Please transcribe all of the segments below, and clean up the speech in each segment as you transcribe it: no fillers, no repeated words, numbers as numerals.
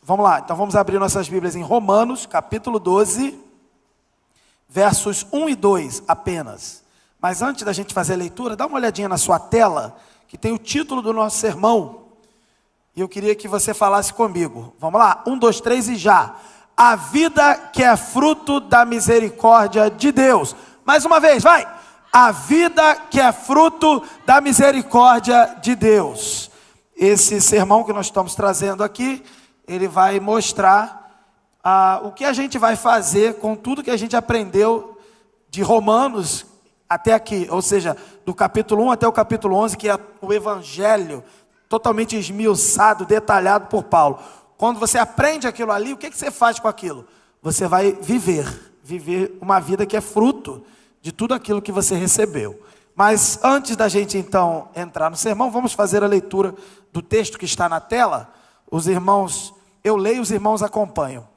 Vamos lá, então vamos abrir nossas Bíblias em Romanos, capítulo 12, versos 1 e 2 apenas. Mas antes da gente fazer a leitura, dá uma olhadinha na sua tela, que tem o título do nosso sermão. E eu queria que você falasse comigo. Vamos lá, 1, 2, 3 e já. A vida que é fruto da misericórdia de Deus. Mais uma vez, vai. A vida que é fruto da misericórdia de Deus. Esse sermão que nós estamos trazendo aqui, ele vai mostrar o que a gente vai fazer com tudo que a gente aprendeu de Romanos até aqui. Ou seja, do capítulo 1 até o capítulo 11, que é o Evangelho totalmente esmiuçado, detalhado por Paulo. Quando você aprende aquilo ali, o que você faz com aquilo? Você vai viver uma vida que é fruto de tudo aquilo que você recebeu. Mas antes da gente então entrar no sermão, vamos fazer a leitura do texto que está na tela. Os irmãos, eu leio, os irmãos acompanham.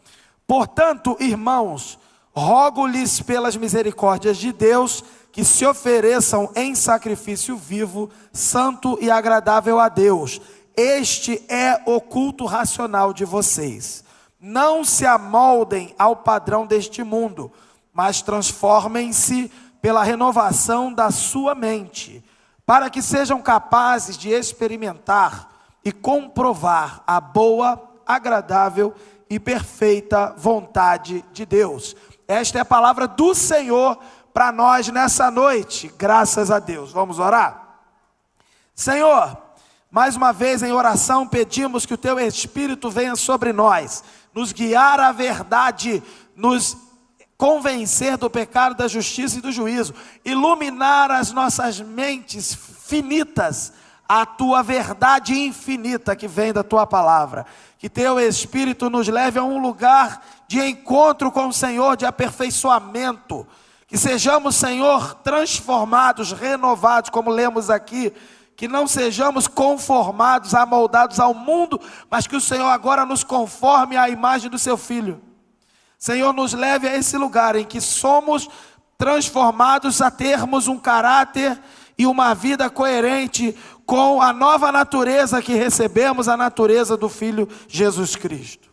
Portanto, irmãos, rogo-lhes pelas misericórdias de Deus que se ofereçam em sacrifício vivo, santo e agradável a Deus. Este é o culto racional de vocês. Não se amoldem ao padrão deste mundo, mas transformem-se pela renovação da sua mente, para que sejam capazes de experimentar e comprovar a boa, agradável e perfeita vontade de Deus. Esta é a palavra do Senhor para nós nessa noite, graças a Deus. Vamos orar? Senhor, mais uma vez em oração pedimos que o Teu Espírito venha sobre nós, nos guiar à verdade, nos convencer do pecado, da justiça e do juízo, iluminar as nossas mentes finitas, a Tua verdade infinita que vem da Tua palavra. Que Teu Espírito nos leve a um lugar de encontro com o Senhor, de aperfeiçoamento. Que sejamos, Senhor, transformados, renovados, como lemos aqui. Que não sejamos conformados, amoldados ao mundo, mas que o Senhor agora nos conforme à imagem do Seu Filho. Senhor, nos leve a esse lugar em que somos transformados a termos um caráter e uma vida coerente com a nova natureza que recebemos, a natureza do Filho Jesus Cristo.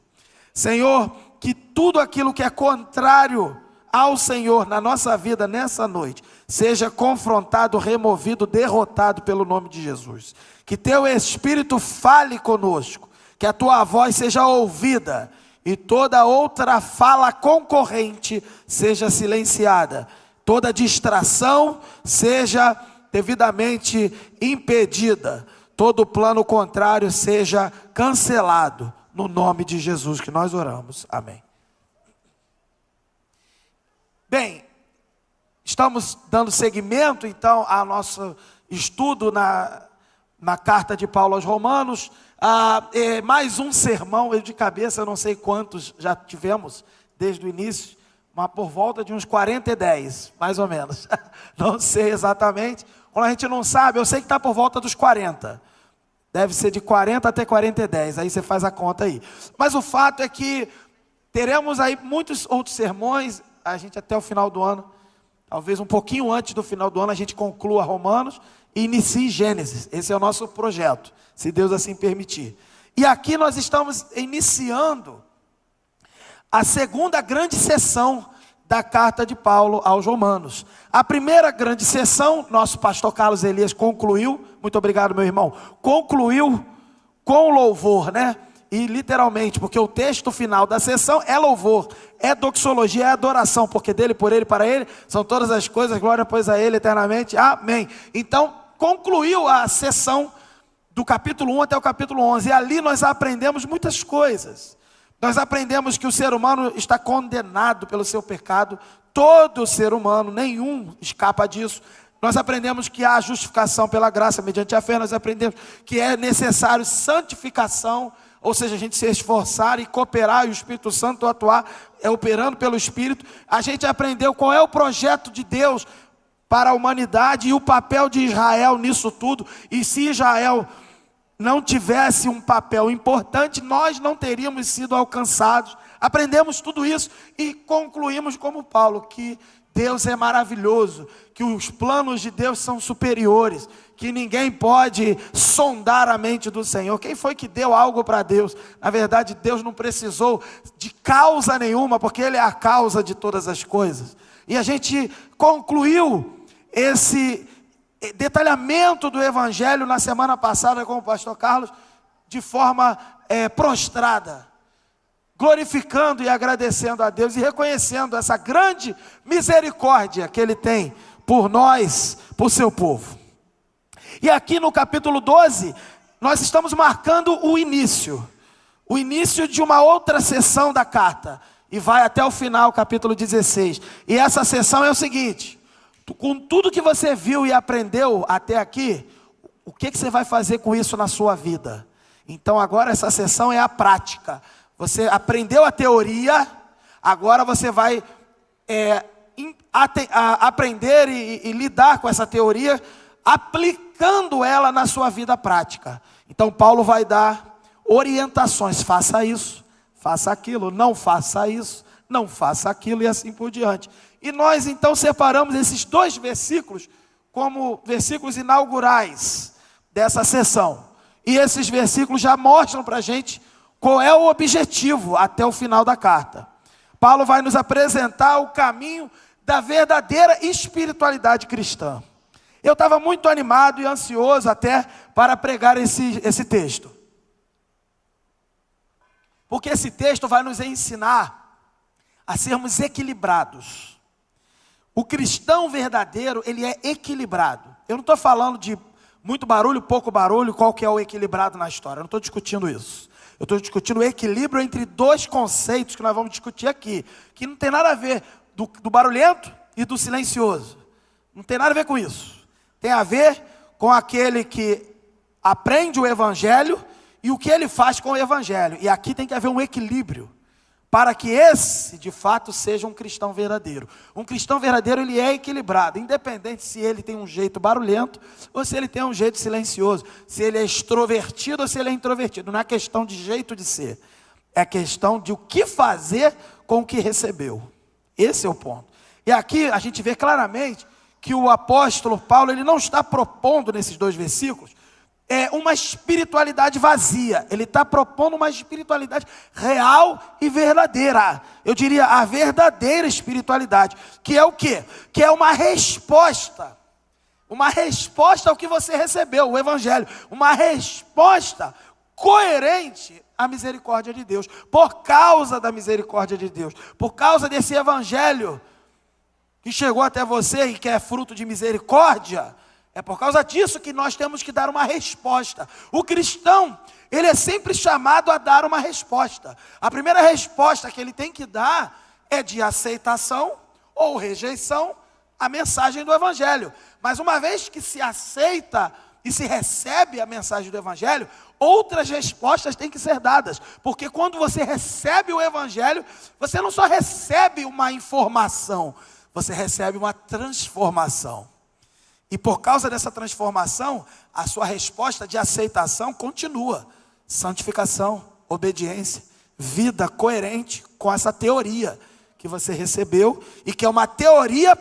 Senhor, que tudo aquilo que é contrário ao Senhor na nossa vida nessa noite, seja confrontado, removido, derrotado pelo nome de Jesus. Que Teu Espírito fale conosco, que a Tua voz seja ouvida e toda outra fala concorrente seja silenciada. Toda distração seja devidamente impedida. Todo plano contrário seja cancelado. No nome de Jesus que nós oramos. Amém. Bem, estamos dando seguimento então ao nosso estudo na carta de Paulo aos Romanos. Mais um sermão, eu de cabeça eu não sei quantos já tivemos desde o início, mas por volta de uns 40 e 10, mais ou menos. Não sei exatamente. Quando a gente não sabe, eu sei que está por volta dos 40. Deve ser de 40 até 40 e 10, aí você faz a conta aí. Mas o fato é que teremos aí muitos outros sermões. A gente até o final do ano, talvez um pouquinho antes do final do ano, a gente conclua Romanos e inicie Gênesis. Esse é o nosso projeto, se Deus assim permitir. E aqui nós estamos iniciando a segunda grande sessão da carta de Paulo aos Romanos. A primeira grande sessão, nosso pastor Carlos Elias concluiu, muito obrigado meu irmão, concluiu com louvor, né? E literalmente, porque o texto final da sessão é louvor, é doxologia, é adoração, porque dele, por ele, para ele, são todas as coisas, glória pois a ele eternamente, amém. Então, concluiu a sessão do capítulo 1 até o capítulo 11, e ali nós aprendemos muitas coisas. Nós aprendemos que o ser humano está condenado pelo seu pecado, todo ser humano, nenhum escapa disso. Nós aprendemos que há justificação pela graça mediante a fé, nós aprendemos que é necessário santificação, ou seja, a gente se esforçar e cooperar e o Espírito Santo atuar, operando pelo Espírito. A gente aprendeu qual é o projeto de Deus para a humanidade e o papel de Israel nisso tudo. E se Israel não tivesse um papel importante, nós não teríamos sido alcançados. Aprendemos tudo isso e concluímos como Paulo, que Deus é maravilhoso, que os planos de Deus são superiores, que ninguém pode sondar a mente do Senhor. Quem foi que deu algo para Deus? Na verdade, Deus não precisou de causa nenhuma, porque Ele é a causa de todas as coisas. E a gente concluiu esse detalhamento do Evangelho na semana passada com o pastor Carlos, de forma prostrada, glorificando e agradecendo a Deus e reconhecendo essa grande misericórdia que Ele tem por nós, por seu povo. E aqui no capítulo 12, nós estamos marcando o início de uma outra sessão da carta, e vai até o final, capítulo 16. E essa sessão é o seguinte: com tudo que você viu e aprendeu até aqui, o que você vai fazer com isso na sua vida? Então agora essa sessão é a prática. Você aprendeu a teoria, agora você vai aprender e lidar com essa teoria, aplicando ela na sua vida prática. Então Paulo vai dar orientações: faça isso, faça aquilo, não faça isso, não faça aquilo, e assim por diante. E nós então separamos esses 2 versículos como versículos inaugurais dessa sessão. E esses versículos já mostram para a gente qual é o objetivo até o final da carta. Paulo vai nos apresentar o caminho da verdadeira espiritualidade cristã. Eu estava muito animado e ansioso até para pregar esse texto. Porque esse texto vai nos ensinar a sermos equilibrados. O cristão verdadeiro, ele é equilibrado. Eu não estou falando de muito barulho, pouco barulho, qual que é o equilibrado na história. Eu não estou discutindo isso. Eu estou discutindo o equilíbrio entre 2 conceitos que nós vamos discutir aqui, que não tem nada a ver do barulhento e do silencioso. Não tem nada a ver com isso. Tem a ver com aquele que aprende o Evangelho e o que ele faz com o Evangelho. E aqui tem que haver um equilíbrio, para que esse, de fato, seja um cristão verdadeiro. Um cristão verdadeiro, ele é equilibrado, independente se ele tem um jeito barulhento ou se ele tem um jeito silencioso, se ele é extrovertido ou se ele é introvertido. Não é questão de jeito de ser, é questão de o que fazer com o que recebeu. Esse é o ponto. E aqui a gente vê claramente que o apóstolo Paulo, ele não está propondo nesses 2 versículos uma espiritualidade vazia. Ele está propondo uma espiritualidade real e verdadeira. Eu diria a verdadeira espiritualidade, que é o quê? Que é uma resposta ao que você recebeu, o Evangelho, uma resposta coerente à misericórdia de Deus, por causa da misericórdia de Deus, por causa desse Evangelho que chegou até você e que é fruto de misericórdia. É por causa disso que nós temos que dar uma resposta. O cristão, ele é sempre chamado a dar uma resposta. A primeira resposta que ele tem que dar é de aceitação ou rejeição à mensagem do Evangelho. Mas uma vez que se aceita e se recebe a mensagem do Evangelho, outras respostas têm que ser dadas. Porque quando você recebe o Evangelho, você não só recebe uma informação, você recebe uma transformação. E por causa dessa transformação, a sua resposta de aceitação continua. Santificação, obediência, vida coerente com essa teoria que você recebeu, e que é uma teoria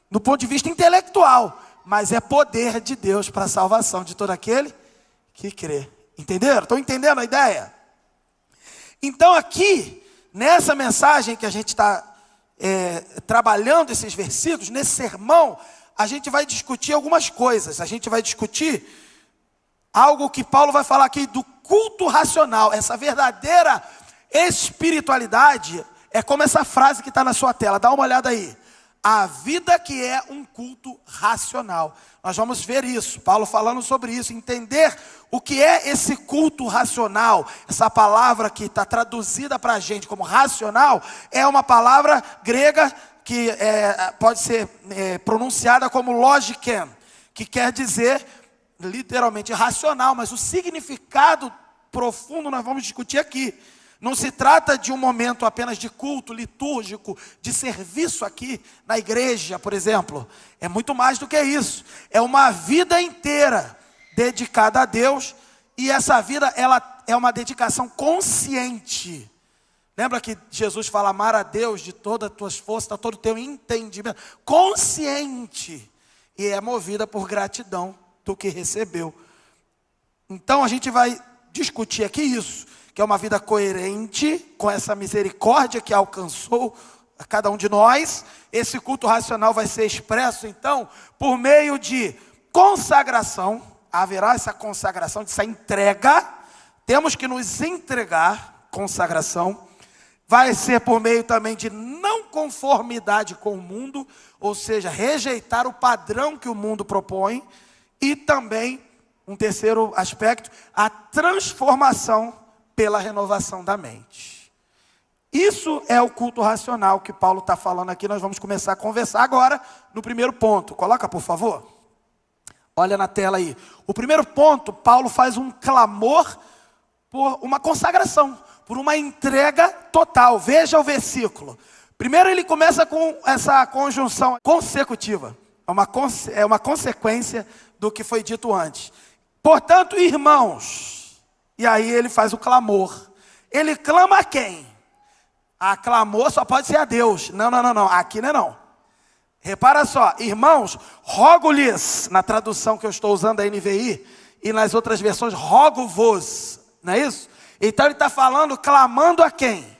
do ponto de vista intelectual, mas é poder de Deus para a salvação de todo aquele que crê. Entenderam? Estão entendendo a ideia? Então aqui, nessa mensagem que a gente está trabalhando esses versículos, nesse sermão, a gente vai discutir algumas coisas. A gente vai discutir algo que Paulo vai falar aqui do culto racional. Essa verdadeira espiritualidade é como essa frase que está na sua tela. Dá uma olhada aí. A vida que é um culto racional. Nós vamos ver isso, Paulo falando sobre isso, entender o que é esse culto racional. Essa palavra que está traduzida para a gente como racional, é uma palavra grega que pode ser pronunciada como logiken, que quer dizer literalmente racional, mas o significado profundo nós vamos discutir aqui. Não se trata de um momento apenas de culto litúrgico, de serviço aqui na igreja, por exemplo. É muito mais do que isso. É uma vida inteira dedicada a Deus, e essa vida ela é uma dedicação consciente. Lembra que Jesus fala amar a Deus de todas as tuas forças, todo o teu entendimento, consciente, e é movida por gratidão do que recebeu. Então a gente vai discutir aqui isso, que é uma vida coerente com essa misericórdia que alcançou a cada um de nós. Esse culto racional vai ser expresso então por meio de consagração. Haverá essa consagração, essa entrega. Temos que nos entregar, consagração. Vai ser por meio também de não conformidade com o mundo, ou seja, rejeitar o padrão que o mundo propõe. E também, um terceiro aspecto, a transformação pela renovação da mente. Isso é o culto racional que Paulo está falando aqui. Nós vamos começar a conversar agora no primeiro ponto. Coloca, por favor. Olha na tela aí. O primeiro ponto, Paulo faz um clamor por uma consagração, por uma entrega total. Veja o versículo. Primeiro ele começa com essa conjunção consecutiva. É uma consequência do que foi dito antes. Portanto, irmãos, e aí ele faz o clamor. Ele clama a quem? A clamor só pode ser a Deus. Não. Aqui não. Repara só, irmãos, rogo-lhes, na tradução que eu estou usando da NVI, e nas outras versões, rogo-vos. Não é isso? Então ele está falando, clamando a quem?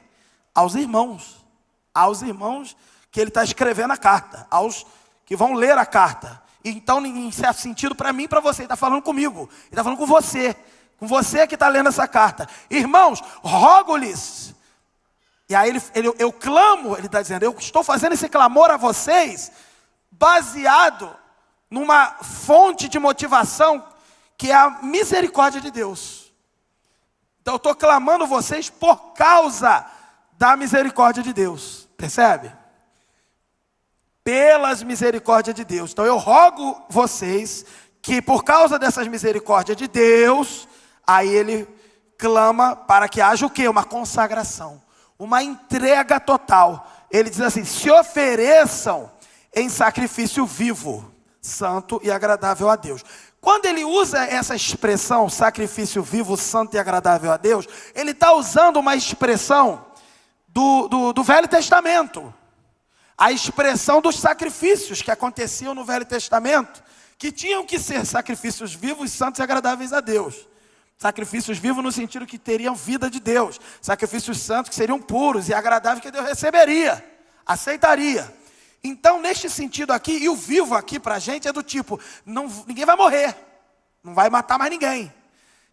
Aos irmãos. Aos irmãos que ele está escrevendo a carta. Aos que vão ler a carta. Então, em certo sentido, para mim e para você, ele está falando comigo. Ele está falando com você. Com você que está lendo essa carta. Irmãos, rogo-lhes. E aí eu clamo, ele está dizendo, eu estou fazendo esse clamor a vocês, baseado numa fonte de motivação, que é a misericórdia de Deus. Então eu estou clamando vocês por causa da misericórdia de Deus. Percebe? Pelas misericórdias de Deus. Então eu rogo vocês que por causa dessas misericórdias de Deus, aí ele clama para que haja o quê? Uma consagração. Uma entrega total. Ele diz assim, se ofereçam em sacrifício vivo, santo e agradável a Deus. Quando ele usa essa expressão, sacrifício vivo, santo e agradável a Deus, ele está usando uma expressão do Velho Testamento. A expressão dos sacrifícios que aconteciam no Velho Testamento, que tinham que ser sacrifícios vivos, santos e agradáveis a Deus. Sacrifícios vivos no sentido que teriam vida de Deus. Sacrifícios santos que seriam puros e agradáveis que Deus receberia, aceitaria. Então, neste sentido aqui, e o vivo aqui para a gente é do tipo, ninguém vai morrer, não vai matar mais ninguém.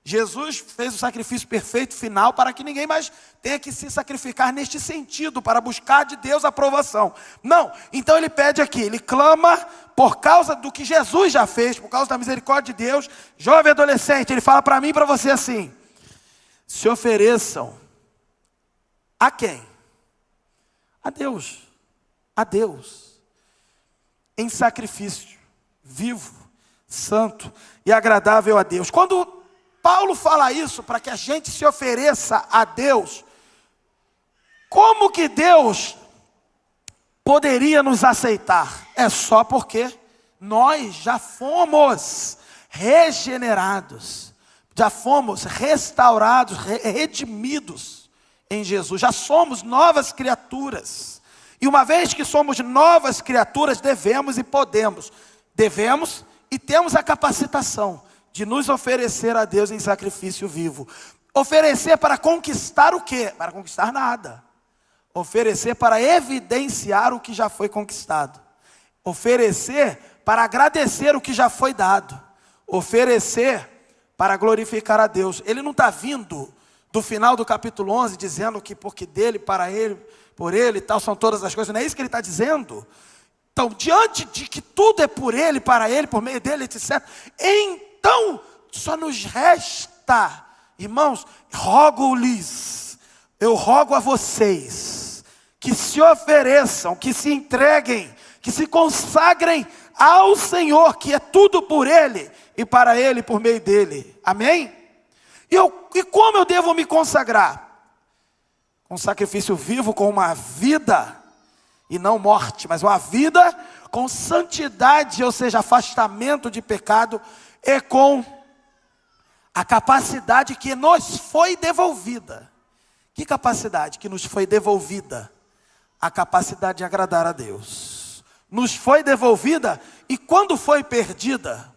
Jesus fez o sacrifício perfeito final para que ninguém mais tenha que se sacrificar neste sentido, para buscar de Deus a aprovação. Não, então ele pede aqui, ele clama por causa do que Jesus já fez, por causa da misericórdia de Deus. Jovem adolescente, ele fala para mim e para você assim, se ofereçam a quem? A Deus. A Deus, em sacrifício, vivo, santo e agradável a Deus. Quando Paulo fala isso, para que a gente se ofereça a Deus, como que Deus poderia nos aceitar? É só porque nós já fomos regenerados, já fomos restaurados, redimidos em Jesus, já somos novas criaturas. E uma vez que somos novas criaturas, devemos e temos a capacitação de nos oferecer a Deus em sacrifício vivo. Oferecer para conquistar o quê? Para conquistar nada. Oferecer para evidenciar o que já foi conquistado. Oferecer para agradecer o que já foi dado. Oferecer para glorificar a Deus. Ele não está vindo do final do capítulo 11 dizendo que porque dele, para ele, por ele e tal, são todas as coisas. Não é isso que ele está dizendo? Então, diante de que tudo é por ele, para ele, por meio dele, etc. Então, só nos resta, irmãos, rogo-lhes, eu rogo a vocês, que se ofereçam, que se entreguem, que se consagrem ao Senhor, que é tudo por ele, e para ele, por meio dele. Amém? E como eu devo me consagrar? Com sacrifício vivo, com uma vida, e não morte, mas uma vida com santidade, ou seja, afastamento de pecado, e com a capacidade que nos foi devolvida, Que capacidade que nos foi devolvida? A capacidade de agradar a Deus. Nos foi devolvida, e quando foi perdida?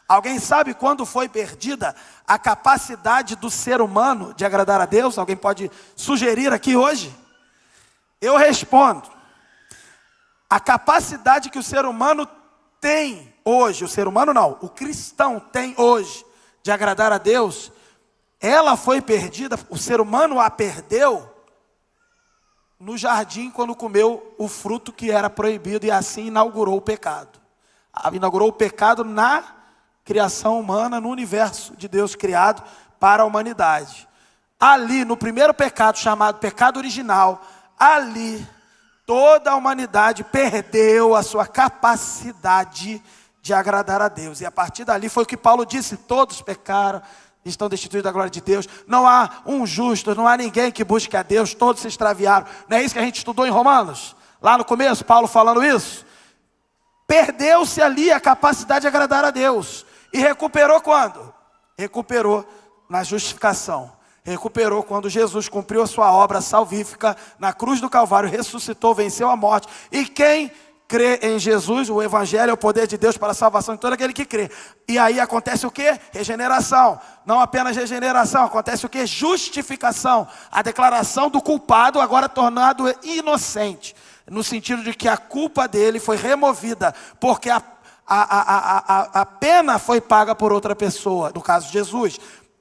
Alguém sabe quando foi perdida a capacidade do ser humano de agradar a Deus? Alguém pode sugerir aqui hoje? Eu respondo. A capacidade que o ser humano tem hoje, o ser humano não, o cristão tem hoje de agradar a Deus, ela foi perdida, o ser humano a perdeu no jardim quando comeu o fruto que era proibido e assim inaugurou o pecado. Inaugurou o pecado na criação humana, no universo de Deus criado para a humanidade. Ali, no primeiro pecado, chamado pecado original, ali, toda a humanidade perdeu a sua capacidade de agradar a Deus. E a partir dali foi o que Paulo disse, todos pecaram, estão destituídos da glória de Deus. Não há um justo, não há ninguém que busque a Deus, todos se extraviaram. Não é isso que a gente estudou em Romanos? Lá no começo, Paulo falando isso. Perdeu-se ali a capacidade de agradar a Deus. E recuperou quando? Recuperou na justificação. Recuperou quando Jesus cumpriu a sua obra salvífica na cruz do Calvário, ressuscitou, venceu a morte. E quem crê em Jesus, o Evangelho é o poder de Deus para a salvação de todo aquele que crê. E aí acontece o quê? Regeneração. Não apenas regeneração, acontece o quê? Justificação. A declaração do culpado agora tornado inocente. No sentido de que a culpa dele foi removida, porque a pena foi paga por outra pessoa, no caso de Jesus.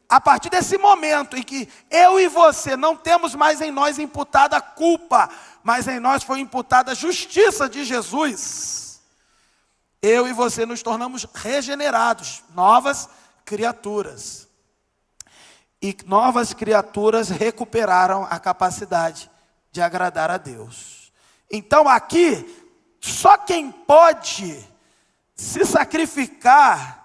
A partir desse momento em que eu e você não temos mais em nós imputada a culpa, mas em nós foi imputada a justiça de Jesus, eu e você nos tornamos regenerados, novas criaturas. E novas criaturas recuperaram a capacidade de agradar a Deus. Então aqui, só quem pode se sacrificar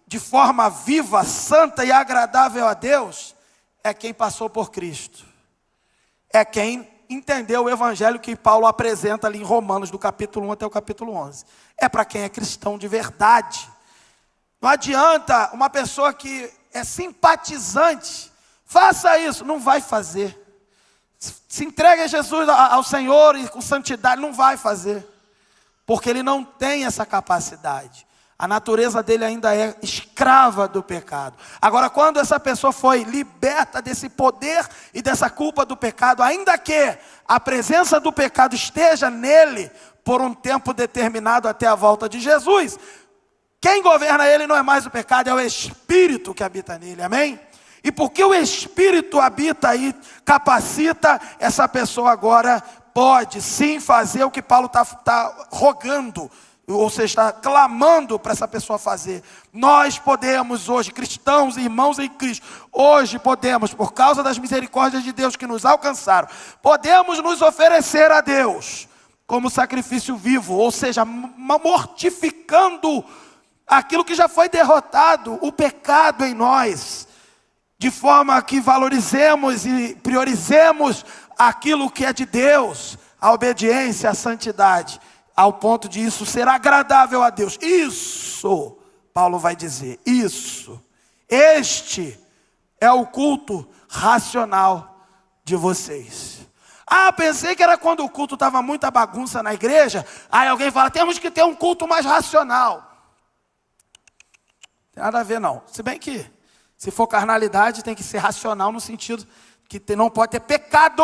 de forma viva, santa e agradável a Deus, é quem passou por Cristo. É quem entendeu o evangelho que Paulo apresenta ali em Romanos, do capítulo 1 até o capítulo 11. É para quem é cristão de verdade. Não adianta uma pessoa que é simpatizante, faça isso, não vai fazer. Se entregue a Jesus, ao Senhor e com santidade, não vai fazer. Porque ele não tem essa capacidade. A natureza dele ainda é escrava do pecado. Agora, quando essa pessoa foi liberta desse poder e dessa culpa do pecado, ainda que a presença do pecado esteja nele por um tempo determinado até a volta de Jesus, quem governa ele não é mais o pecado, é o Espírito que habita nele, amém? E porque o Espírito habita aí, capacita, essa pessoa agora pode sim fazer o que Paulo está rogando, ou seja, está clamando para essa pessoa fazer. Nós podemos hoje, cristãos e irmãos em Cristo, hoje podemos, por causa das misericórdias de Deus que nos alcançaram, podemos nos oferecer a Deus como sacrifício vivo, ou seja, mortificando aquilo que já foi derrotado, o pecado em nós, de forma que valorizemos e priorizemos aquilo que é de Deus, a obediência, a santidade, ao ponto de isso ser agradável a Deus. Isso, Paulo vai dizer, isso. Este é o culto racional de vocês. Ah, pensei que era quando o culto estava muita bagunça na igreja. Aí alguém fala, temos que ter um culto mais racional. Não tem nada a ver não. Se bem que, se for carnalidade, tem que ser racional no sentido que não pode ter pecado.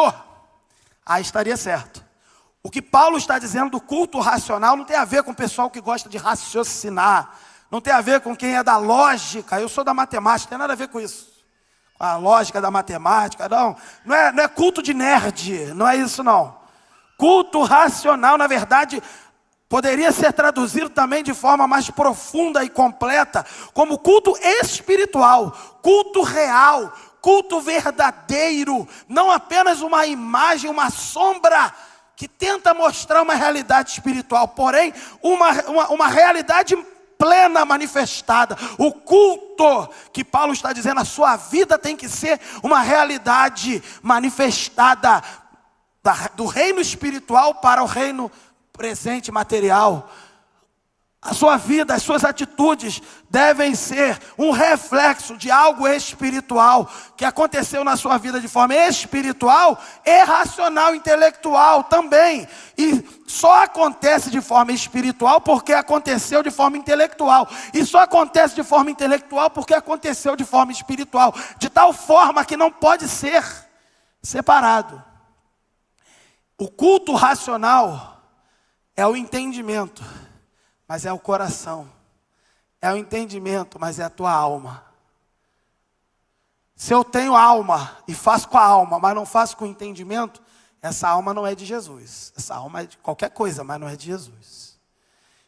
Aí estaria certo. O que Paulo está dizendo do culto racional não tem a ver com o pessoal que gosta de raciocinar. Não tem a ver com quem é da lógica. Eu sou da matemática, não tem nada a ver com isso. Com a lógica da matemática, não. Não é culto de nerd, não é isso não. Culto racional, na verdade, poderia ser traduzido também de forma mais profunda e completa, como culto espiritual, culto real, culto verdadeiro. Não apenas uma imagem, uma sombra que tenta mostrar uma realidade espiritual, porém uma realidade plena manifestada. O culto que Paulo está dizendo, a sua vida tem que ser uma realidade manifestada do reino espiritual para o reino presente material. A sua vida, as suas atitudes devem ser um reflexo de algo espiritual que aconteceu na sua vida de forma espiritual e racional, intelectual também. E só acontece de forma espiritual porque aconteceu de forma intelectual. E só acontece de forma intelectual porque aconteceu de forma espiritual. De tal forma que não pode ser separado. O culto racional é o entendimento, mas é o coração. É o entendimento, mas é a tua alma. Se eu tenho alma e faço com a alma, mas não faço com o entendimento, essa alma não é de Jesus. Essa alma é de qualquer coisa, mas não é de Jesus.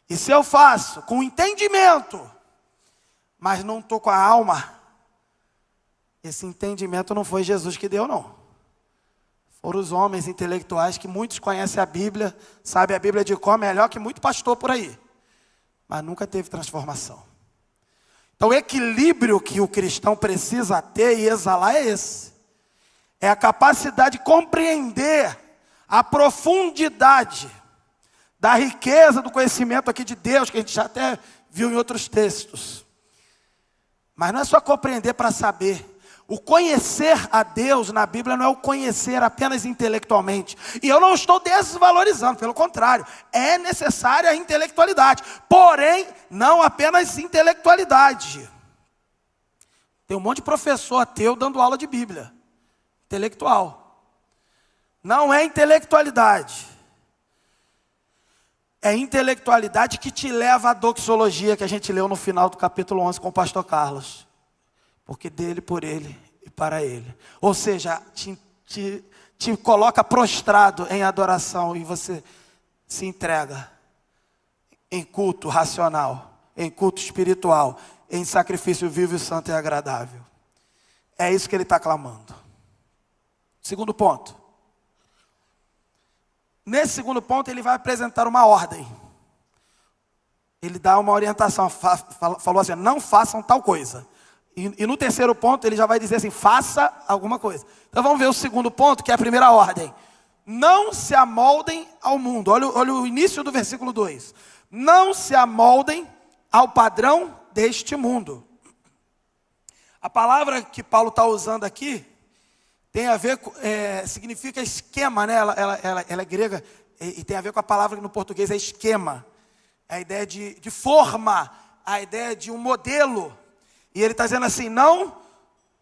E se eu faço com o entendimento, mas não estou com a alma, esse entendimento não foi Jesus que deu, não. Foram os homens intelectuais que muitos conhecem a Bíblia, sabem a Bíblia de cor melhor que muito pastor por aí. Mas nunca teve transformação. Então o equilíbrio que o cristão precisa ter e exalar é esse. É a capacidade de compreender a profundidade da riqueza do conhecimento aqui de Deus, que a gente já até viu em outros textos. Mas não é só compreender para saber. O conhecer a Deus na Bíblia não é o conhecer apenas intelectualmente. E eu não estou desvalorizando, pelo contrário. É necessária a intelectualidade. Porém, não apenas intelectualidade. Tem um monte de professor ateu dando aula de Bíblia. Intelectual. Não é intelectualidade. É intelectualidade que te leva à doxologia que a gente leu no final do capítulo 11 com o pastor Carlos. Porque dele, por ele e para ele. Ou seja, te coloca prostrado em adoração e você se entrega em culto racional, em culto espiritual, em sacrifício vivo, santo e agradável. É isso que ele está clamando. Segundo ponto. Nesse segundo ponto ele vai apresentar uma ordem. Ele dá uma orientação, falou assim, não façam tal coisa. E no terceiro ponto ele já vai dizer assim, faça alguma coisa. Então vamos ver o segundo ponto, que é a primeira ordem. Não se amoldem ao mundo. Olha o início do versículo 2. Não se amoldem ao padrão deste mundo. A palavra que Paulo está usando aqui tem a ver com, significa esquema, né? Ela é grega e tem a ver com a palavra que no português é esquema. A ideia de forma, a ideia de um modelo. E ele está dizendo assim, não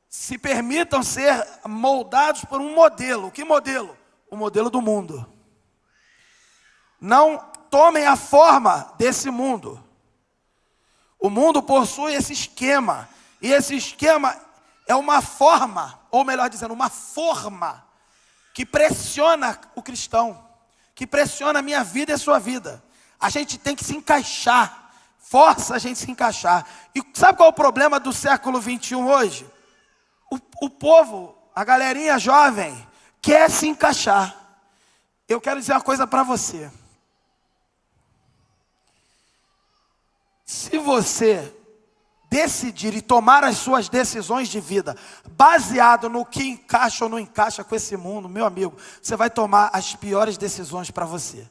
se permitam ser moldados por um modelo. Que modelo? O modelo do mundo. Não tomem a forma desse mundo. O mundo possui esse esquema. E esse esquema é uma forma, ou melhor dizendo, uma forma que pressiona o cristão. Que pressiona a minha vida e a sua vida. A gente tem que se encaixar. Força a gente se encaixar. E sabe qual é o problema do século 21 hoje? O povo, a galerinha jovem, quer se encaixar. Eu quero dizer uma coisa para você. Se você decidir e tomar as suas decisões de vida, baseado no que encaixa ou não encaixa com esse mundo, meu amigo, você vai tomar as piores decisões para você.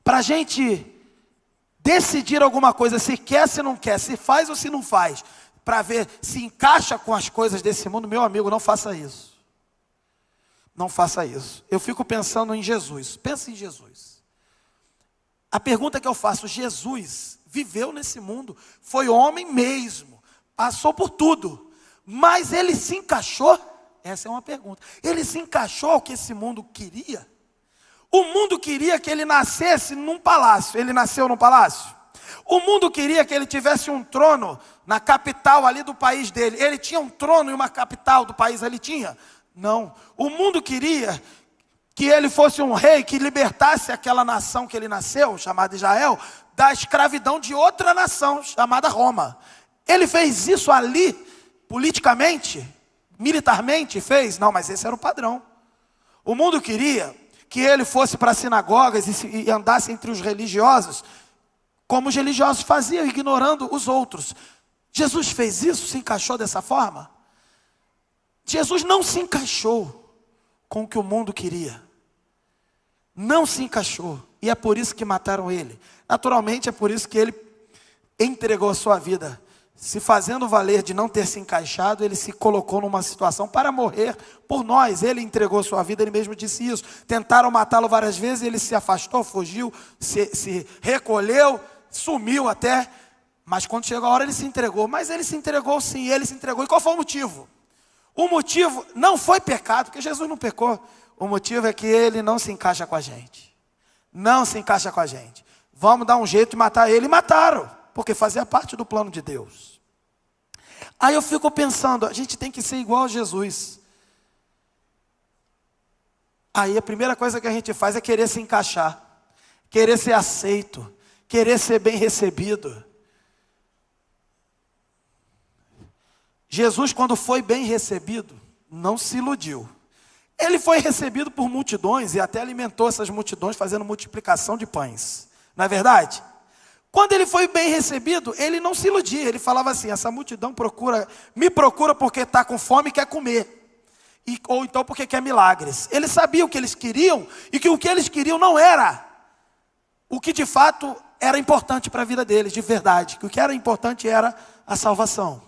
Para a gente decidir alguma coisa, se quer, se não quer, se faz ou se não faz, para ver se encaixa com as coisas desse mundo, meu amigo, não faça isso. Não faça isso. Eu fico pensando em Jesus. Pensa em Jesus. A pergunta que eu faço, Jesus viveu nesse mundo, foi homem mesmo, passou por tudo, mas ele se encaixou? Essa é uma pergunta. Ele se encaixou ao que esse mundo queria? O mundo queria que ele nascesse num palácio. Ele nasceu num palácio? O mundo queria que ele tivesse um trono na capital ali do país dele. Ele tinha um trono em uma capital do país ali? Tinha? Não. O mundo queria que ele fosse um rei que libertasse aquela nação que ele nasceu, chamada Israel, da escravidão de outra nação, chamada Roma. Ele fez isso ali, politicamente, militarmente, fez? Não, mas esse era o padrão. O mundo queria que ele fosse para sinagogas e andasse entre os religiosos, como os religiosos faziam, ignorando os outros. Jesus fez isso, se encaixou dessa forma? Jesus não se encaixou com o que o mundo queria. Não se encaixou. E é por isso que mataram ele. Naturalmente é por isso que ele entregou a sua vida. Se fazendo valer de não ter se encaixado, ele se colocou numa situação para morrer por nós. Ele entregou sua vida, ele mesmo disse isso. Tentaram matá-lo várias vezes, ele se afastou, fugiu, se recolheu, sumiu até. Mas quando chegou a hora ele se entregou. Mas ele se entregou sim, ele se entregou. E qual foi o motivo? O motivo não foi pecado, porque Jesus não pecou. O motivo é que ele não se encaixa com a gente. Não se encaixa com a gente. Vamos dar um jeito de matar ele. E mataram, porque fazia parte do plano de Deus. Aí eu fico pensando, a gente tem que ser igual a Jesus. Aí a primeira coisa que a gente faz é querer se encaixar, querer ser aceito, querer ser bem recebido. Jesus, quando foi bem recebido, não se iludiu. Ele foi recebido por multidões e até alimentou essas multidões fazendo multiplicação de pães. Não é verdade? Quando ele foi bem recebido, ele não se iludia. Ele falava assim, essa multidão me procura porque está com fome e quer comer. Ou então porque quer milagres. Ele sabia o que eles queriam e que o que eles queriam não era o que de fato era importante para a vida deles, de verdade. Que o que era importante era a salvação.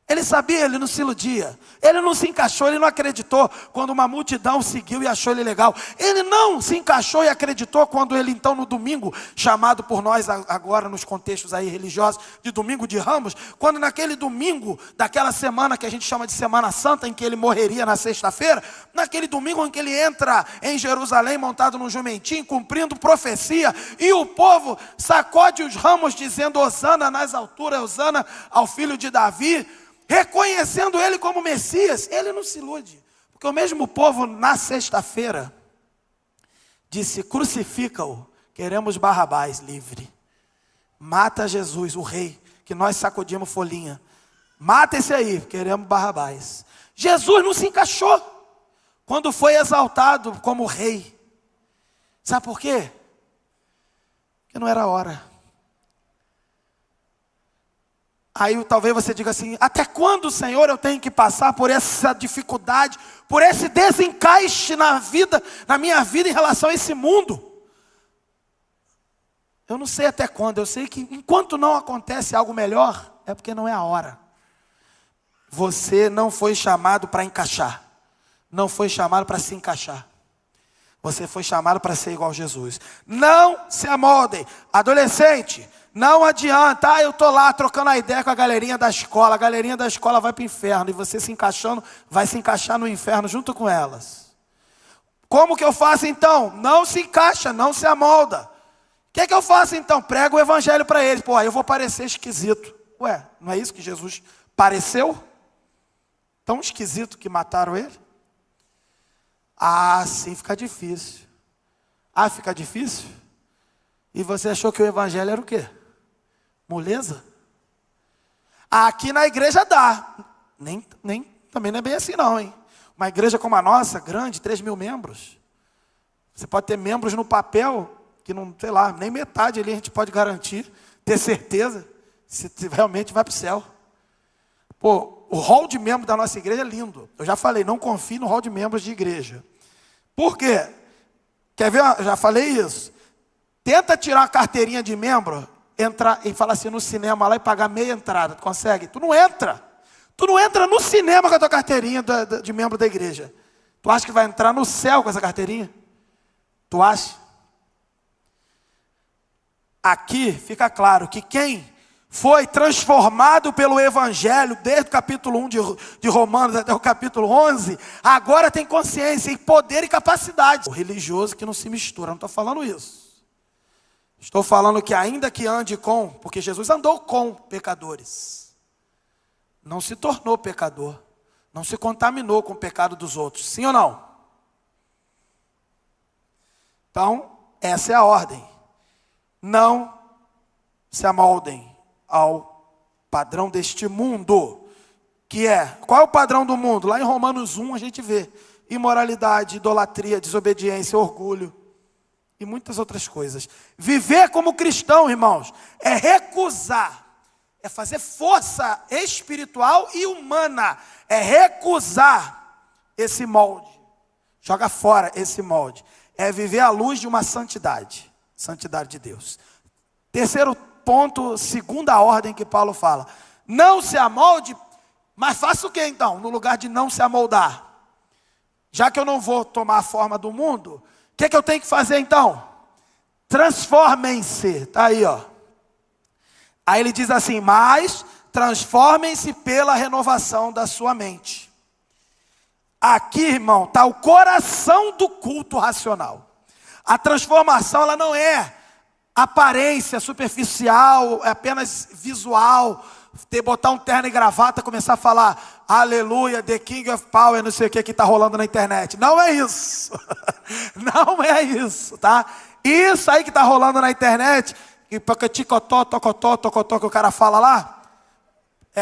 Ele sabia, ele não se iludia. Ele não se encaixou, ele não acreditou quando uma multidão seguiu e achou ele legal. Ele não se encaixou e acreditou quando ele então no domingo, chamado por nós agora nos contextos aí religiosos, de domingo de Ramos, quando naquele domingo daquela semana que a gente chama de Semana Santa, em que ele morreria na sexta-feira, naquele domingo em que ele entra em Jerusalém montado num jumentinho, cumprindo profecia, e o povo sacode os ramos dizendo Hosana nas alturas, Hosana ao filho de Davi, reconhecendo ele como Messias. Ele não se ilude, porque o mesmo povo na sexta-feira disse, crucifica-o, queremos Barrabás livre, mata Jesus, o rei, que nós sacudimos folhinha, mata esse aí, queremos Barrabás. Jesus não se encaixou, quando foi exaltado como rei, sabe por quê? Porque não era a hora. Aí talvez você diga assim, até quando, Senhor, eu tenho que passar por essa dificuldade, por esse desencaixe na minha vida em relação a esse mundo? Eu não sei até quando, eu sei que enquanto não acontece algo melhor, é porque não é a hora. Você não foi chamado para encaixar, não foi chamado para se encaixar. Você foi chamado para ser igual a Jesus. Não se amoldem, adolescente. Não adianta, eu estou lá trocando a ideia com a galerinha da escola vai para o inferno, e você se encaixando, vai se encaixar no inferno junto com elas. Como que eu faço então? Não se encaixa, não se amolda. O que eu faço então? Prego o evangelho para eles. Pô, aí eu vou parecer esquisito. Ué, não é isso que Jesus pareceu? Tão esquisito que mataram ele? Ah, sim, fica difícil. Ah, fica difícil? E você achou que o evangelho era o quê? Moleza? Aqui na igreja dá. Também não é bem assim não, hein? Uma igreja como a nossa, grande, 3.000 membros. Você pode ter membros no papel, que não, sei lá, nem metade ali a gente pode garantir, ter certeza, se realmente vai para o céu. Pô, o hall de membros da nossa igreja é lindo. Eu já falei, não confie no hall de membros de igreja. Por quê? Quer ver? Eu já falei isso. Tenta tirar uma carteirinha de membro, entrar e falar assim no cinema lá e pagar meia entrada. Tu consegue? Tu não entra. Tu não entra no cinema com a tua carteirinha de membro da igreja. Tu acha que vai entrar no céu com essa carteirinha? Tu acha? Aqui fica claro que quem foi transformado pelo evangelho, desde o capítulo 1 de Romanos até o capítulo 11, agora tem consciência e poder e capacidade. O religioso que não se mistura, não estou falando isso. Estou falando que ainda que ande com, porque Jesus andou com pecadores, não se tornou pecador, não se contaminou com o pecado dos outros, sim ou não? Então, essa é a ordem. Não se amoldem ao padrão deste mundo, que é, qual é o padrão do mundo? Lá em Romanos 1 a gente vê, imoralidade, idolatria, desobediência, orgulho, e muitas outras coisas. Viver como cristão, irmãos, é recusar, é fazer força espiritual e humana, é recusar esse molde, joga fora esse molde, é viver à luz de uma santidade. Santidade de Deus. Terceiro ponto, segunda ordem que Paulo fala. Não se amolde, mas faça o que então? No lugar de não se amoldar. Já que eu não vou tomar a forma do mundo, o que eu tenho que fazer então? Transformem-se. Está aí, ó. Aí ele diz assim, mas transformem-se pela renovação da sua mente. Aqui, irmão, está o coração do culto racional. A transformação, ela não é aparência superficial, é apenas visual. Botar um terno e gravata, começar a falar, aleluia, the king of power, não sei o que está rolando na internet. Não é isso. Não é isso, tá? Isso aí que está rolando na internet, que ticotó, tocotó, tocotó, que o cara fala lá,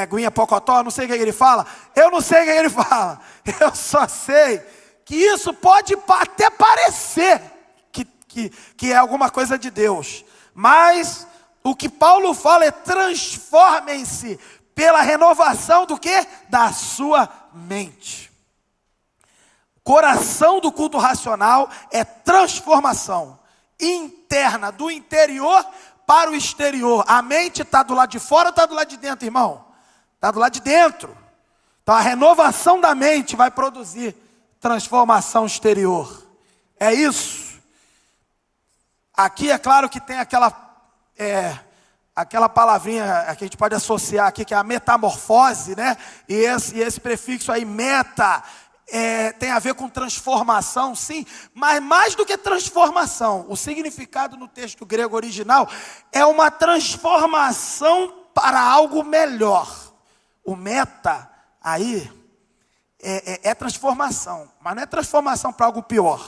guinha, pocotó, não sei o que ele fala. Eu não sei o que ele fala. Eu só sei que isso pode até parecer que é alguma coisa de Deus. Mas o que Paulo fala é transformem-se pela renovação do quê? Da sua mente. Coração do culto racional é transformação interna, do interior para o exterior. A mente está do lado de fora ou está do lado de dentro, irmão? Está do lado de dentro. Então a renovação da mente vai produzir transformação exterior. É isso. Aqui é claro que tem aquela palavrinha que a gente pode associar aqui, que é a metamorfose, né? E esse prefixo aí, meta, tem a ver com transformação, sim. Mas mais do que transformação, o significado no texto grego original é uma transformação para algo melhor. O meta aí é transformação, mas não é transformação para algo pior.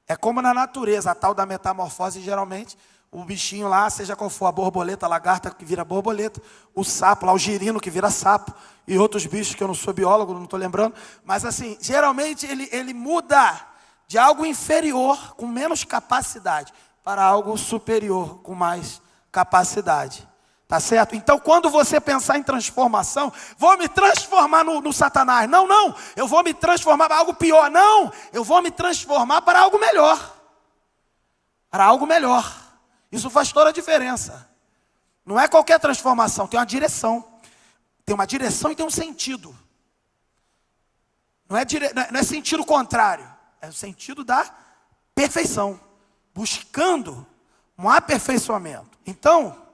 É como na natureza, a tal da metamorfose, geralmente, o bichinho lá, seja qual for, a borboleta, a lagarta que vira borboleta, o sapo lá, o girino que vira sapo, e outros bichos que eu não sou biólogo, não estou lembrando, mas assim, geralmente ele muda de algo inferior, com menos capacidade, para algo superior, com mais capacidade. Tá certo? Então, quando você pensar em transformação, vou me transformar no Satanás. Não, eu vou me transformar para algo pior. Não, eu vou me transformar para algo melhor. Para algo melhor. Isso faz toda a diferença. Não é qualquer transformação, tem uma direção. Tem uma direção e tem um sentido. Não é sentido contrário. É o sentido da perfeição. Buscando um aperfeiçoamento. Então,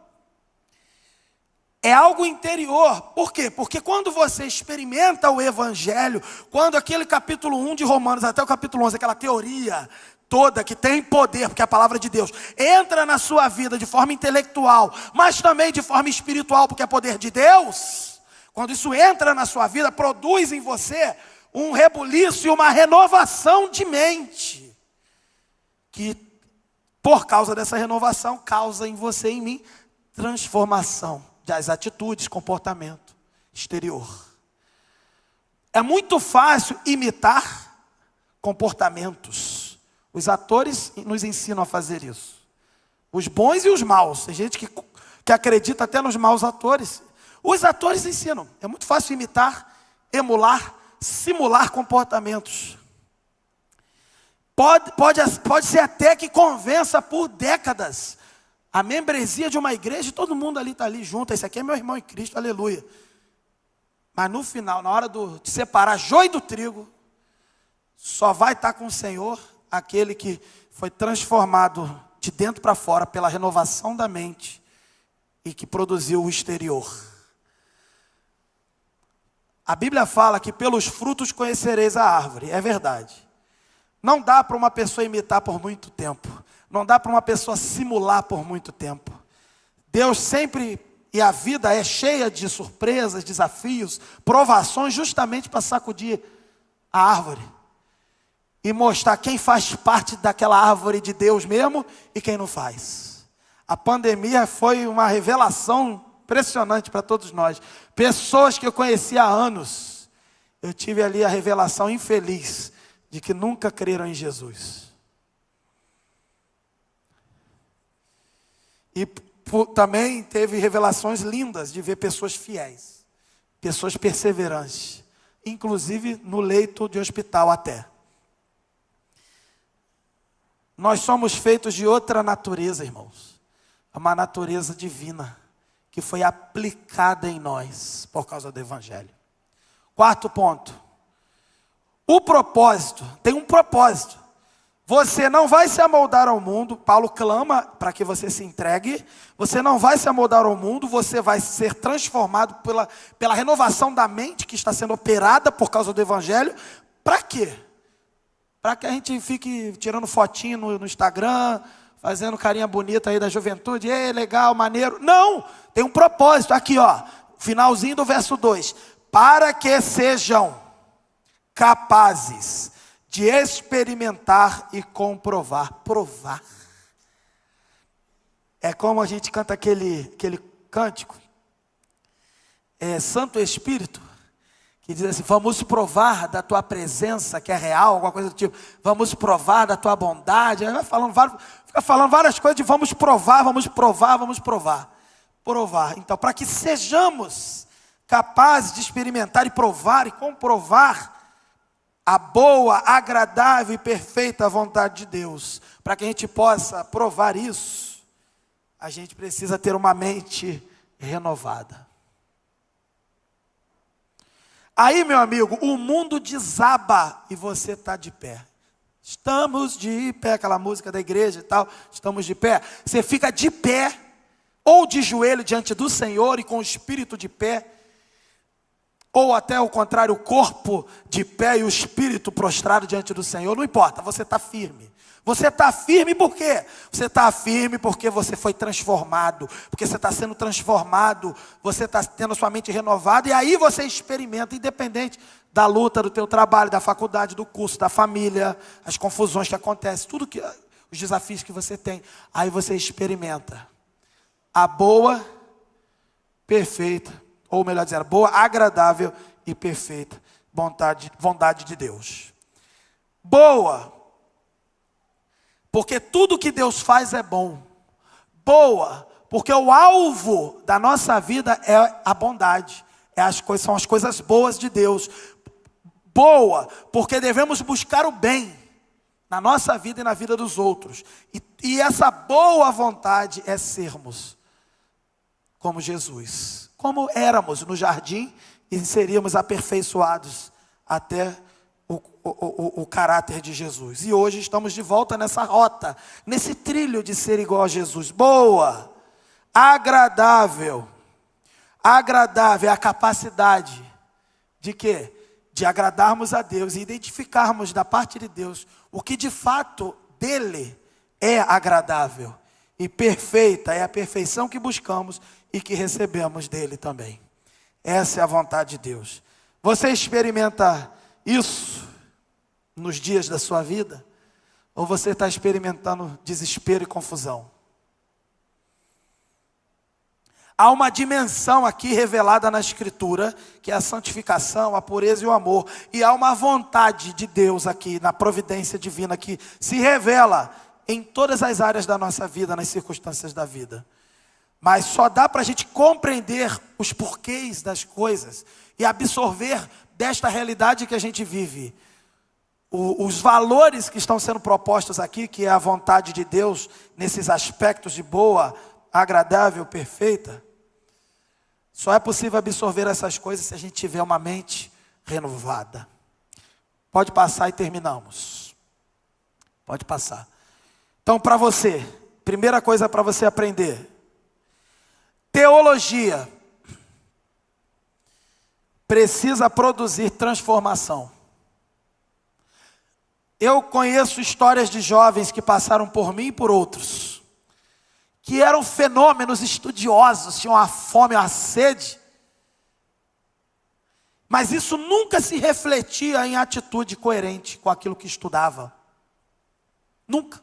é algo interior. Por quê? Porque quando você experimenta o Evangelho, quando aquele capítulo 1 de Romanos até o capítulo 11, aquela teoria toda que tem poder, porque é a palavra de Deus, entra na sua vida de forma intelectual, mas também de forma espiritual, porque é poder de Deus. Quando isso entra na sua vida, produz em você um rebuliço e uma renovação de mente, que por causa dessa renovação, causa em você e em mim transformação das atitudes, comportamento exterior. É muito fácil imitar comportamentos. Os atores nos ensinam a fazer isso. Os bons e os maus. Tem gente que acredita até nos maus atores. Os atores ensinam. É muito fácil imitar, emular, simular comportamentos. Pode ser até que convença por décadas a membresia de uma igreja, todo mundo ali está ali junto. Esse aqui é meu irmão em Cristo, aleluia. Mas no final, na hora de separar joio do trigo, só vai estar com o Senhor aquele que foi transformado de dentro para fora pela renovação da mente e que produziu o exterior. A Bíblia fala que pelos frutos conhecereis a árvore. É verdade. Não dá para uma pessoa imitar por muito tempo. Não dá para uma pessoa simular por muito tempo. Deus sempre, e a vida é cheia de surpresas, desafios, provações, justamente para sacudir a árvore. E mostrar quem faz parte daquela árvore de Deus mesmo e quem não faz. A pandemia foi uma revelação impressionante para todos nós. Pessoas que eu conheci há anos, eu tive ali a revelação infeliz de que nunca creram em Jesus. E também teve revelações lindas de ver pessoas fiéis, pessoas perseverantes, inclusive no leito de hospital até. Nós somos feitos de outra natureza, irmãos. É uma natureza divina, que foi aplicada em nós por causa do Evangelho. Quarto ponto. O propósito, tem um propósito. Você não vai se amoldar ao mundo. Paulo clama para que você se entregue. Você não vai se amoldar ao mundo. Você vai ser transformado pela renovação da mente que está sendo operada por causa do Evangelho. Para quê? Para que a gente fique tirando fotinho no Instagram, fazendo carinha bonita aí da juventude. Ei, legal, maneiro. Não, tem um propósito. Aqui, ó, finalzinho do verso 2. Para que sejam capazes de experimentar e comprovar. Provar. É como a gente canta aquele cântico. Santo Espírito, que diz assim: vamos provar da tua presença, que é real, alguma coisa do tipo. Vamos provar da tua bondade. Aí fica falando várias coisas de vamos provar, vamos provar, vamos provar. Provar. Então, para que sejamos capazes de experimentar e provar e comprovar a boa, agradável e perfeita vontade de Deus. Para que a gente possa provar isso, a gente precisa ter uma mente renovada. Aí, meu amigo, o mundo desaba e você está de pé. Estamos de pé, aquela música da igreja e tal, estamos de pé. Você fica de pé, ou de joelho diante do Senhor e com o espírito de pé, ou até o contrário, o corpo de pé e o espírito prostrado diante do Senhor, não importa, você está firme. Você está firme por quê? Você está firme porque você foi transformado, porque você está sendo transformado, você está tendo a sua mente renovada, e aí você experimenta, independente da luta, do teu trabalho, da faculdade, do curso, da família, as confusões que acontecem, os desafios que você tem, aí você experimenta a boa, perfeita, ou melhor dizendo, boa, agradável e perfeita vontade de Deus. Boa, porque tudo que Deus faz é bom. Boa, porque o alvo da nossa vida é a bondade. São as coisas boas de Deus. Boa, porque devemos buscar o bem na nossa vida e na vida dos outros. E essa boa vontade é sermos como Jesus. Como éramos no jardim e seríamos aperfeiçoados até o caráter de Jesus. E hoje estamos de volta nessa rota, nesse trilho de ser igual a Jesus. Boa, agradável. Agradável é a capacidade de quê? De agradarmos a Deus e identificarmos da parte de Deus o que de fato dele é agradável. E perfeita é a perfeição que buscamos e que recebemos dele também. Essa é a vontade de Deus. Você experimenta isso nos dias da sua vida? Ou você está experimentando desespero e confusão? Há uma dimensão aqui revelada na Escritura, que é a santificação, a pureza e o amor. E há uma vontade de Deus aqui, na providência divina, que se revela em todas as áreas da nossa vida, nas circunstâncias da vida. Mas só dá para a gente compreender os porquês das coisas e absorver desta realidade que a gente vive os valores que estão sendo propostos aqui, que é a vontade de Deus nesses aspectos de boa, agradável, perfeita. Só é possível absorver essas coisas se a gente tiver uma mente renovada. Pode passar e terminamos. Pode passar. Então, para você, primeira coisa para você aprender: teologia precisa produzir transformação. Eu conheço histórias de jovens que passaram por mim e por outros, que eram fenômenos estudiosos, tinham uma fome, uma sede, mas isso nunca se refletia em atitude coerente com aquilo que estudava. Nunca.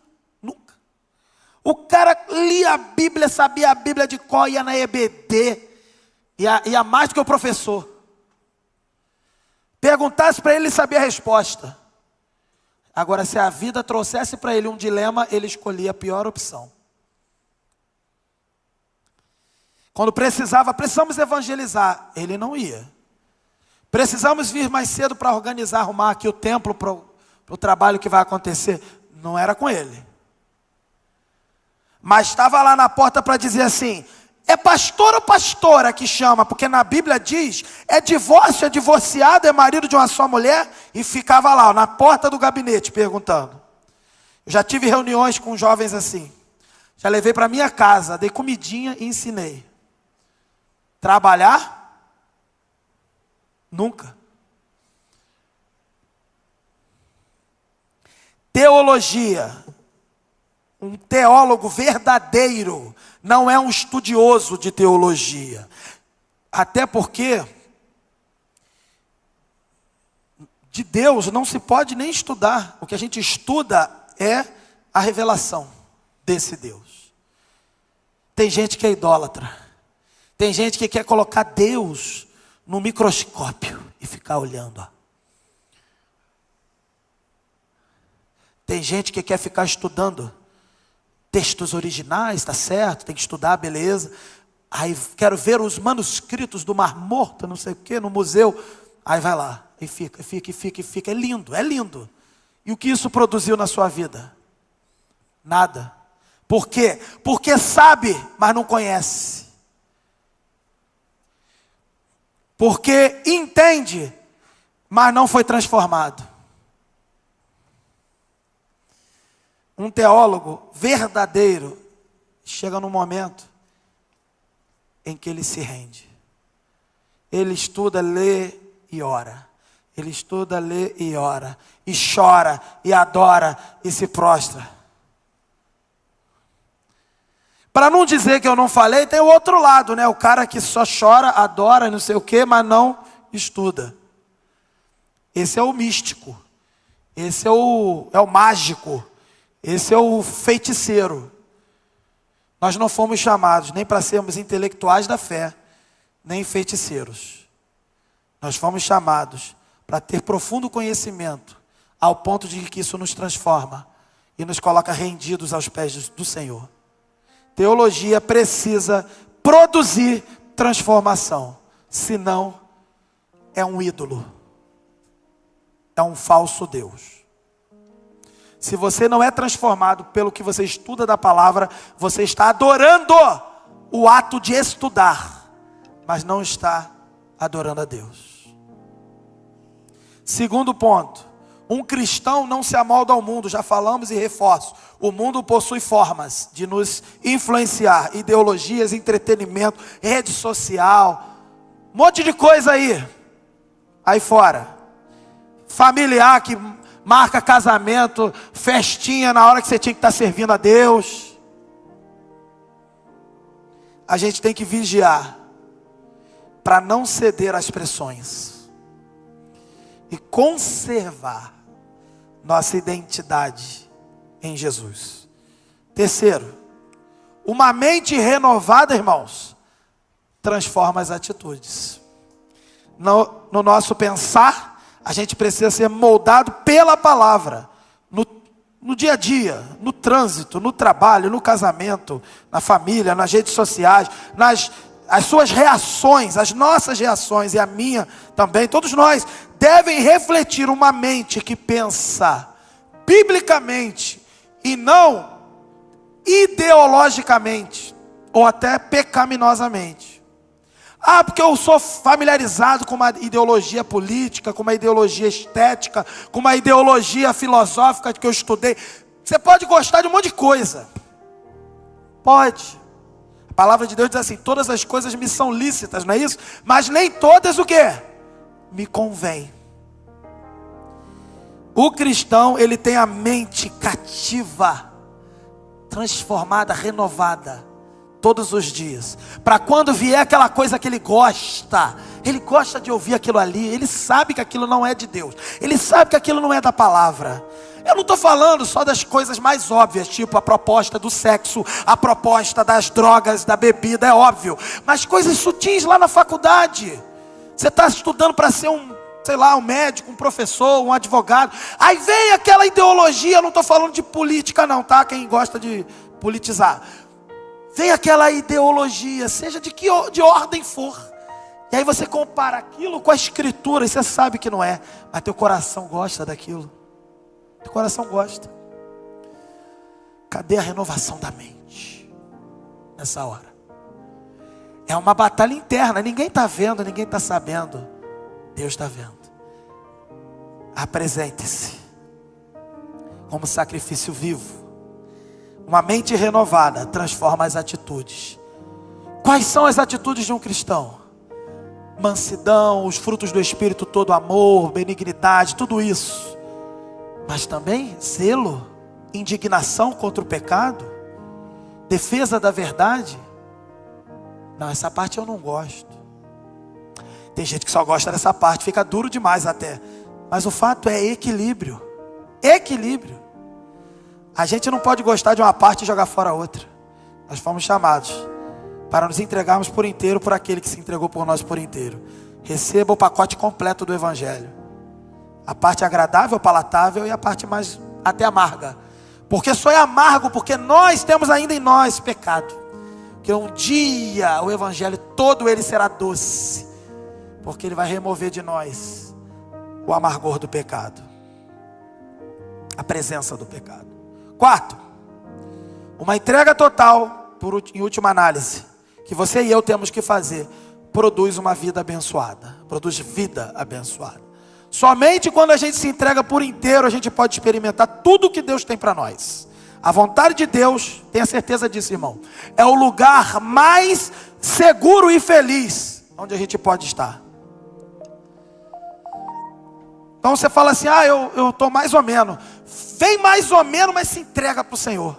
O cara lia a Bíblia, sabia a Bíblia de cor, ia na EBD, ia mais do que o professor. Perguntasse para ele, ele sabia a resposta. Agora, se a vida trouxesse para ele um dilema, ele escolhia a pior opção. Quando precisamos evangelizar, ele não ia. Precisamos vir mais cedo para organizar, arrumar aqui o templo para o trabalho que vai acontecer. Não era com ele. mas estava lá na porta para dizer assim: é pastor ou pastora que chama? Porque na Bíblia diz, é divórcio, é divorciado, é marido de uma só mulher. E ficava lá, na porta do gabinete, perguntando. Eu já tive reuniões com jovens assim. Já levei para minha casa, dei comidinha e ensinei. Trabalhar? Nunca. Teologia. Um teólogo verdadeiro não é um estudioso de teologia. Até porque de Deus não se pode nem estudar. O que a gente estuda é a revelação desse Deus. Tem gente que é idólatra. Tem gente que quer colocar Deus no microscópio e ficar olhando. Ó. Tem gente que quer ficar estudando textos originais, tá certo, tem que estudar, beleza. Aí quero ver os manuscritos do Mar Morto, não sei o que, no museu. Aí vai lá, e fica. É lindo, é lindo. E o que isso produziu na sua vida? Nada. Por quê? Porque sabe, mas não conhece. Porque entende, mas não foi transformado. Um teólogo verdadeiro chega num momento em que ele se rende. Ele estuda, lê e ora. Ele estuda, lê e ora. E chora, e adora, e se prostra. Para não dizer que eu não falei, tem o outro lado, né? O cara que só chora, adora, não sei o quê, mas não estuda. Esse é o místico. Esse é o mágico. Esse é o feiticeiro. Nós não fomos chamados nem para sermos intelectuais da fé, nem feiticeiros. Nós fomos chamados para ter profundo conhecimento, ao ponto de que isso nos transforma e nos coloca rendidos aos pés do Senhor. Teologia precisa produzir transformação, senão é um ídolo, é um falso Deus. Se você não é transformado pelo que você estuda da palavra, você está adorando o ato de estudar, mas não está adorando a Deus. Segundo ponto, um cristão não se amolda ao mundo, já falamos e reforço. O mundo possui formas de nos influenciar, ideologias, entretenimento, rede social, um monte de coisa aí fora. Familiar que marca casamento, festinha na hora que você tinha que estar servindo a Deus. A gente tem que vigiar para não ceder às pressões e conservar nossa identidade em Jesus. Terceiro, uma mente renovada, irmãos, transforma as atitudes. No nosso pensar, a gente precisa ser moldado pela palavra, no dia a dia, no trânsito, no trabalho, no casamento, na família, nas redes sociais, as suas reações, as nossas reações e a minha também, todos nós devem refletir uma mente que pensa biblicamente e não ideologicamente ou até pecaminosamente. Porque eu sou familiarizado com uma ideologia política, com uma ideologia estética, com uma ideologia filosófica que eu estudei. Você pode gostar de um monte de coisa. Pode. A palavra de Deus diz assim: todas as coisas me são lícitas, não é isso? Mas nem todas o quê? Me convém. O cristão, ele tem a mente cativa, transformada, renovada, todos os dias, para quando vier aquela coisa que ele gosta de ouvir aquilo ali, ele sabe que aquilo não é de Deus, ele sabe que aquilo não é da palavra. Eu não estou falando só das coisas mais óbvias, tipo a proposta do sexo, a proposta das drogas, da bebida, é óbvio, mas coisas sutis lá na faculdade. Você está estudando para ser um médico, um professor, um advogado, aí vem aquela ideologia. Eu não estou falando de política não, tá? Quem gosta de politizar, vem aquela ideologia, seja de ordem for, e aí você compara aquilo com a escritura, e você sabe que não é, mas teu coração gosta daquilo, teu coração gosta. Cadê a renovação da mente? Nessa hora. É uma batalha interna, ninguém está vendo, ninguém está sabendo. Deus está vendo. Apresente-se como sacrifício vivo. Uma mente renovada transforma as atitudes. Quais são as atitudes de um cristão? Mansidão, os frutos do Espírito todo, amor, benignidade, tudo isso. Mas também zelo, indignação contra o pecado, defesa da verdade. Não, essa parte eu não gosto. Tem gente que só gosta dessa parte, fica duro demais até. Mas o fato é equilíbrio. Equilíbrio. A gente não pode gostar de uma parte e jogar fora a outra. Nós fomos chamados para nos entregarmos por inteiro por aquele que se entregou por nós por inteiro. Receba o pacote completo do Evangelho. A parte agradável, palatável e a parte mais até amarga. Porque só é amargo porque nós temos ainda em nós pecado. Que um dia o Evangelho todo ele será doce. Porque ele vai remover de nós o amargor do pecado. A presença do pecado. Quarto, uma entrega total, em última análise, que você e eu temos que fazer, produz uma vida abençoada. Produz vida abençoada. Somente quando a gente se entrega por inteiro, a gente pode experimentar tudo que Deus tem para nós. A vontade de Deus, tenha certeza disso, irmão, é o lugar mais seguro e feliz onde a gente pode estar. Então você fala assim, eu estou mais ou menos. Vem mais ou menos, mas se entrega para o Senhor.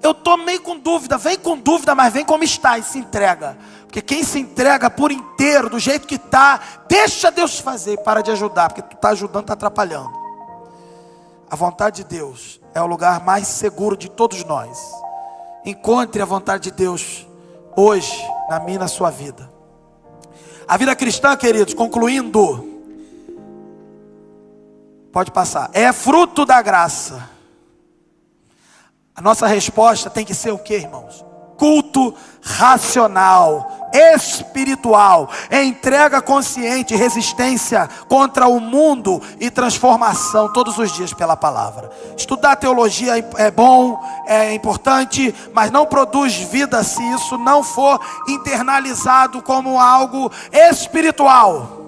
Eu estou meio com dúvida, vem com dúvida, mas vem como está e se entrega. Porque quem se entrega por inteiro, do jeito que está, deixa Deus fazer e para de ajudar, porque tu está ajudando, está atrapalhando. A vontade de Deus é o lugar mais seguro de todos nós. Encontre a vontade de Deus hoje, na minha e na sua vida. A vida cristã, queridos, concluindo, pode passar, é fruto da graça. A nossa resposta tem que ser o que, irmãos? Culto racional, espiritual, entrega consciente, resistência contra o mundo e transformação todos os dias pela palavra. Estudar teologia é bom, é importante, mas não produz vida se isso não for internalizado como algo espiritual.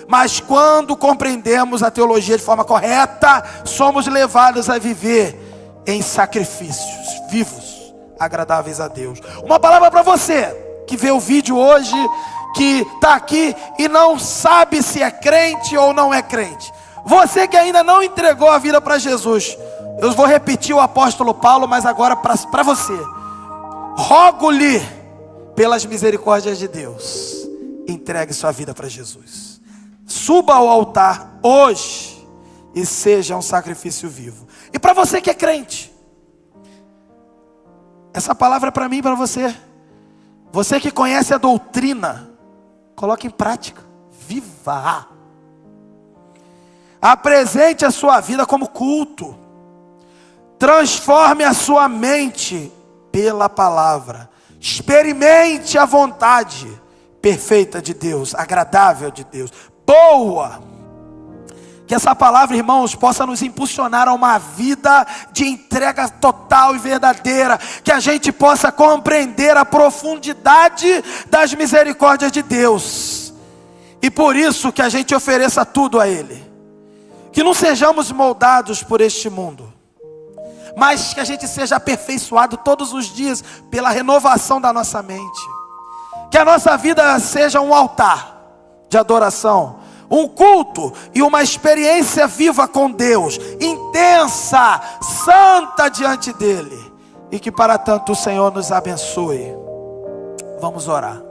Mas quando compreendemos a teologia de forma correta, somos levados a viver em sacrifícios vivos, agradáveis a Deus. Uma palavra para você que vê o vídeo hoje, que está aqui e não sabe se é crente ou não é crente. Você que ainda não entregou a vida para Jesus, eu vou repetir o apóstolo Paulo, mas agora para você. Rogo-lhe pelas misericórdias de Deus, entregue sua vida para Jesus. Suba ao altar hoje e seja um sacrifício vivo. E para você que é crente, essa palavra é para mim e para você. Você que conhece a doutrina, coloque em prática. Viva! Apresente a sua vida como culto. Transforme a sua mente pela palavra. Experimente a vontade perfeita de Deus, agradável de Deus, boa. Que essa palavra, irmãos, possa nos impulsionar a uma vida de entrega total e verdadeira. Que a gente possa compreender a profundidade das misericórdias de Deus. E por isso que a gente ofereça tudo a Ele. Que não sejamos moldados por este mundo, mas que a gente seja aperfeiçoado todos os dias pela renovação da nossa mente. Que a nossa vida seja um altar de adoração, um culto e uma experiência viva com Deus, intensa, santa diante dEle. E que para tanto o Senhor nos abençoe. Vamos orar.